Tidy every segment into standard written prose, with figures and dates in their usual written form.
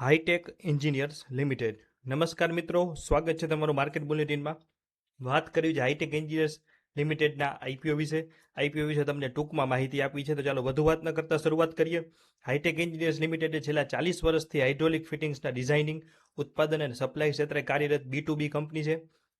High tech engineers limited. નમસ્કાર મિત્રો, સ્વાગત છે તમારું માર્કેટ બુલેટિનમાં. વાત કરી છે હાઈટેક એન્જિનિયર્સ લિમિટેડના આઈપીઓ વિશે. આઈપીઓ વિશે તમને ટૂંકમાં માહિતી આપી છે, તો ચાલો વધુ વાત ન કરતા શરૂઆત કરીએ. હાઈટેક એન્જિનિયર્સ લિમિટેડે છેલ્લા 40 વર્ષથી હાઇડ્રોલિક ફિટિંગ્સના ડિઝાઇનિંગ, ઉત્પાદન અને સપ્લાય ક્ષેત્રે કાર્યરત B2B કંપની છે.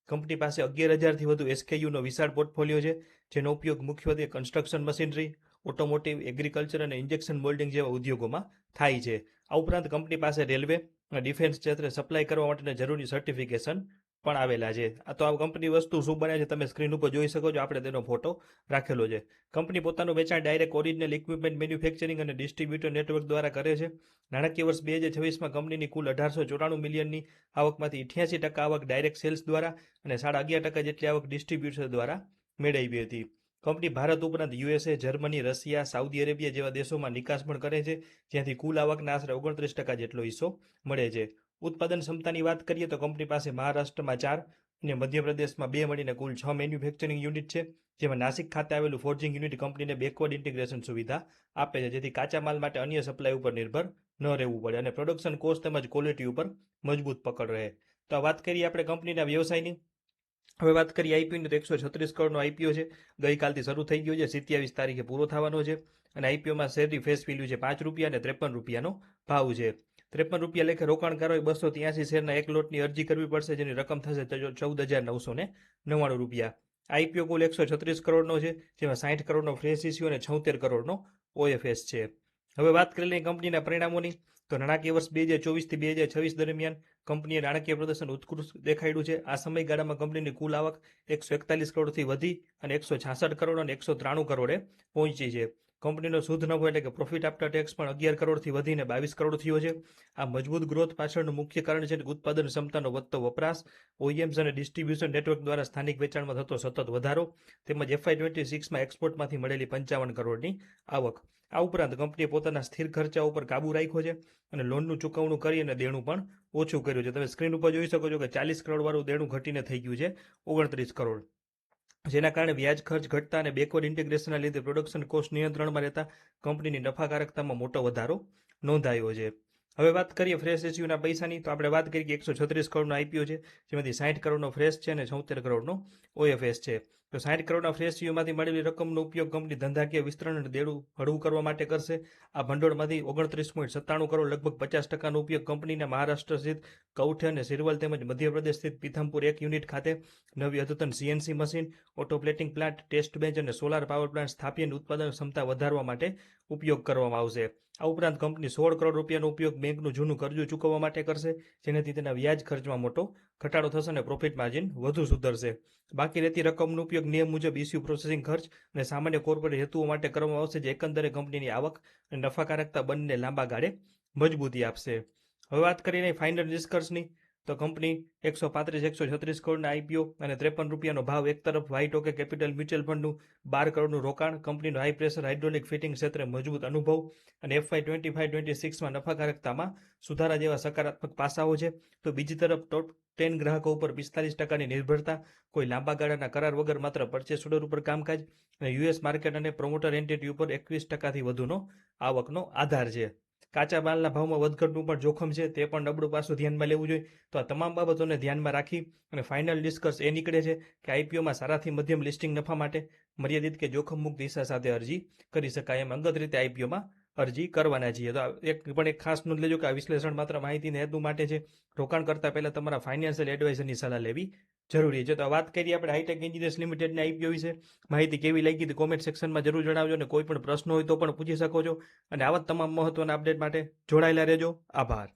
કંપની પાસે 11,000થી વધુ SKUનો વિશાળ પોર્ટફોલિયો છે, જેનો ઉપયોગ મુખ્યત્વે કન્સ્ટ્રક્શન મશીનરી, ઓટોમોટિવ, એગ્રીકલ્ચર અને ઇન્જેક્શન મોલ્ડિંગ જેવા ઉદ્યોગોમાં થાય છે. આ ઉપરાંત કંપની પાસે રેલવે અને ડિફેન્સ ક્ષેત્રે સપ્લાય કરવા માટેના જરૂરી સર્ટિફિકેશન પણ આવેલા છે. આ કંપની વસ્તુ શું બને છે તમે સ્ક્રીન ઉપર જોઈ શકો છો. આપણે તેનો ફોટો રાખેલો છે. કંપની પોતાનું વેચાણ ડાયરેક્ટ ઓરિજિનલ ઇક્વિપમેન્ટ મેન્યુફેક્ચરિંગ અને ડિસ્ટ્રીબ્યુટર નેટવર્ક દ્વારા કરે છે. નાણાકીય વર્ષ 2026માં કંપનીની કુલ 1894 મિલિયનની આવકમાંથી 88% આવક ડાયરેક્ટ સેલ્સ દ્વારા અને 11.5% જેટલી આવક ડિસ્ટ્રીબ્યુટર દ્વારા મેળવી હતી. કંપની ભારત ઉપરાંત USA, Germany, Russia, Saudi Arabia જેવા દેશોમાં નિકાસ પણ કરે છે, જ્યાંથી કુલ આવકના આશરે 29% જેટલો હિસ્સો મળે છે. ઉત્પાદન ક્ષમતાની વાત કરીએ તો કંપની પાસે મહારાષ્ટ્રમાં 4 અને મધ્યપ્રદેશમાં 2 મળીને કુલ 6 મેન્યુફેક્ચરિંગ યુનિટ છે, જેમાં નાસિક ખાતે આવેલું ફોર્જિંગ યુનિટ કંપનીને બેકવર્ડ ઇન્ટિગ્રેશન સુવિધા આપે છે, જેથી કાચા માલ માટે અન્ય સપ્લાય ઉપર નિર્ભર ન રહેવું પડે અને પ્રોડક્શન કોસ્ટ તેમજ ક્વોલિટી ઉપર મજબૂત પકડ રહે. તો વાત કરીએ આપણે કંપનીના વ્યવસાયની. હવે વાત કરીએ આઈપીઓની, તો 136 કરોડનો આઈપીઓ છે. ગઈકાલથી શરૂ થઈ ગયો છે, 27 તારીખે પૂરો થવાનો છે. અને આઈપીઓમાં શેરની ફેસ વેલ્યુ છે 5 રૂપિયા અને 53 રૂપિયાનો ભાવ છે. 53 રૂપિયા લેખે રોકાણકારોએ 283 શેરના એક લોટની અરજી કરવી પડશે, જેની રકમ થશે 14,999 રૂપિયા. આઈપીઓ કુલ 136 કરોડનો છે, જેમાં 60 કરોડનો ફ્રેશ ઇસ્યુ અને 76 કરોડનો ઓએફએસ છે. હવે વાત કરી લઈએ કંપનીના પરિણામોની. તો નાણાકીય વર્ષ 2024થી 2026 દરમિયાન કંપનીએ નાણાકીય પ્રદર્શન ઉત્કૃષ્ટ દેખાડ્યું છે. આ સમયગાળામાં કંપનીની કુલ આવક 141 કરોડથી વધી અને 166 કરોડ અને 193 કરોડે પહોંચી છે. કંપનીનો શુદ્ધ નફો એટલે કે પ્રોફિટ આફ્ટર ટેક્સ પણ 11 કરોડથી વધીને 22 કરોડ થયો છે. આ મજબૂત ગ્રોથ પાછળનું મુખ્ય કારણ છે કે ઉત્પાદન ક્ષમતાનો વધતો વપરાશ, ઓઈએમ્સ અને ડિસ્ટ્રીબ્યુશન નેટવર્ક દ્વારા સ્થાનિક વેચાણમાં થતો સતત વધારો, તેમજ FY26માં એક્સપોર્ટમાંથી મળેલી 55 કરોડની આવક. આ ઉપરાંત કંપનીએ પોતાના સ્થિર ખર્ચા ઉપર કાબુ રાખ્યો છે અને લોનનું ચૂકવણું કરી અને દેણું પણ ઓછું કર્યું છે. તમે સ્ક્રીન ઉપર જોઈ શકો છો કે 40 કરોડ વાળું દેણું ઘટીને થઈ ગયું છે 29 કરોડ, જેના કારણે વ્યાજ ખર્ચ ઘટતા અને બેકવર્ડ ઇન્ટિગ્રેશનના લીધે પ્રોડક્શન કોસ્ટ નિયંત્રણમાં રહેતા કંપનીની નફાકારકતામાં મોટો વધારો નોંધાયો છે. હવે વાત કરીએ ફ્રેશ ઇસ્યુના પૈસાની, તો આપણે વાત કરીએ કે 136 કરોડનો આઈપીઓ છે, જેમાંથી 60 કરોડનો ફ્રેશ છે અને 76 કરોડનો ઓએફએસ છે. તો 60 કરોડના ફ્રેશ ઇસ્યુમાંથી મળેલી રકમનો ઉપયોગ કંપની ધંધાકીય વિસ્તરણ અને દેણું હળવું કરવા માટે કરશે. આ ભંડોળમાંથી 29.97 કરોડ લગભગ 50%નો ઉપયોગ કંપનીના મહારાષ્ટ્ર સ્થિત કૌઠે અને સિરવલ તેમજ મધ્યપ્રદેશ સ્થિત પીથમપુર 1 યુનિટ ખાતે નવી અદ્યતન CNC machine, auto plating plant, test bench અને સોલાર પાવર પ્લાન્ટ સ્થાપી અને ઉત્પાદન ક્ષમતા વધારવા માટે ઉપયોગ કરવામાં આવશે. આ ઉપરાંત કંપની 16 કરોડ રૂપિયાનો ઉપયોગ બેંકનું જૂનું કર્જું ચૂકવવા માટે કરશે, જેનાથી તેના વ્યાજ ખર્ચમાં મોટો ઘટાડો થશે અને પ્રોફિટ માર્જિન વધુ સુધરશે. બાકી રહેતી રકમનો ઉપયોગ નિયમ મુજબ ઇસ્યુ પ્રોસેસિંગ ખર્ચ અને સામાન્ય કોર્પોરેટ હેતુઓ માટે કરવામાં આવશે, જે એકંદરે કંપનીની આવક અને નફાકારકતા બંને લાંબા ગાળે મજબૂતી આપશે. હવે વાત કરીને ફાઇનલ નિષ્કર્ષની, તો કંપની 135-136 કરોડના આઈપીઓ અને 53 રૂપિયાનો ભાવ, એક તરફ વ્હાઇટ ઓકે કેપિટલ મ્યુચ્યુઅલ ફંડનું 12 કરોડનું રોકાણ, કંપનીનો હાઈ પ્રેશર હાઇડ્રોલિક ફિટિંગ ક્ષેત્રે મજબૂત અનુભવ અને FY25-26માં નફાકારકતામાં સુધારા જેવા સકારાત્મક પાસાઓ છે. તો બીજી તરફ ટોપ 10 ગ્રાહકો ઉપર 45%ની નિર્ભરતા, કોઈ લાંબા ગાળાના કરાર વગર માત્ર પરચેસ ઓર્ડર ઉપર કામકાજ અને યુએસ માર્કેટ અને પ્રોમોટર એન્ટિટી ઉપર 21%થી વધુનો આવકનો આધાર છે. કાચા માલના ભાવમાં વધઘટનું પણ જોખમ છે, તે પણ નબળું પાસું ધ્યાનમાં લેવું જોઈએ. તો આ તમામ બાબતોને ધ્યાનમાં રાખી અને ફાઇનલ નિષ્કર્ષ એ નીકળે છે કે આઈપીઓમાં સારાથી મધ્યમ લિસ્ટિંગ નફા માટે મર્યાદિત કે જોખમ મુક્ત હિસ્સા સાથે અરજી કરી શકાય. એમ અંગત રીતે આઈપીઓમાં અરજી કરવાના છીએ. તો એક ખાસ નોંધ લેજો કે આ વિશ્લેષણ માત્ર માહિતીના હેતુ માટે છે. રોકાણ કરતા પહેલા તમારા ફાઇનાન્શિયલ એડવાઇઝરની સલાહ લેવી જરૂરી છે. તો વાત કરીએ આપણે હાઈટેક એન્જિનિયર્સ લિમિટેડના આઈપીઓ વિશે. માહિતી કેવી લાગી તો કોમેન્ટ સેક્શનમાં જરૂર જણાવજો અને કોઈ પણ પ્રશ્ન હોય તો પણ પૂછી શકો છો. અને આવા તમામ મહત્વના અપડેટ માટે જોડાયેલા રહેજો. આભાર.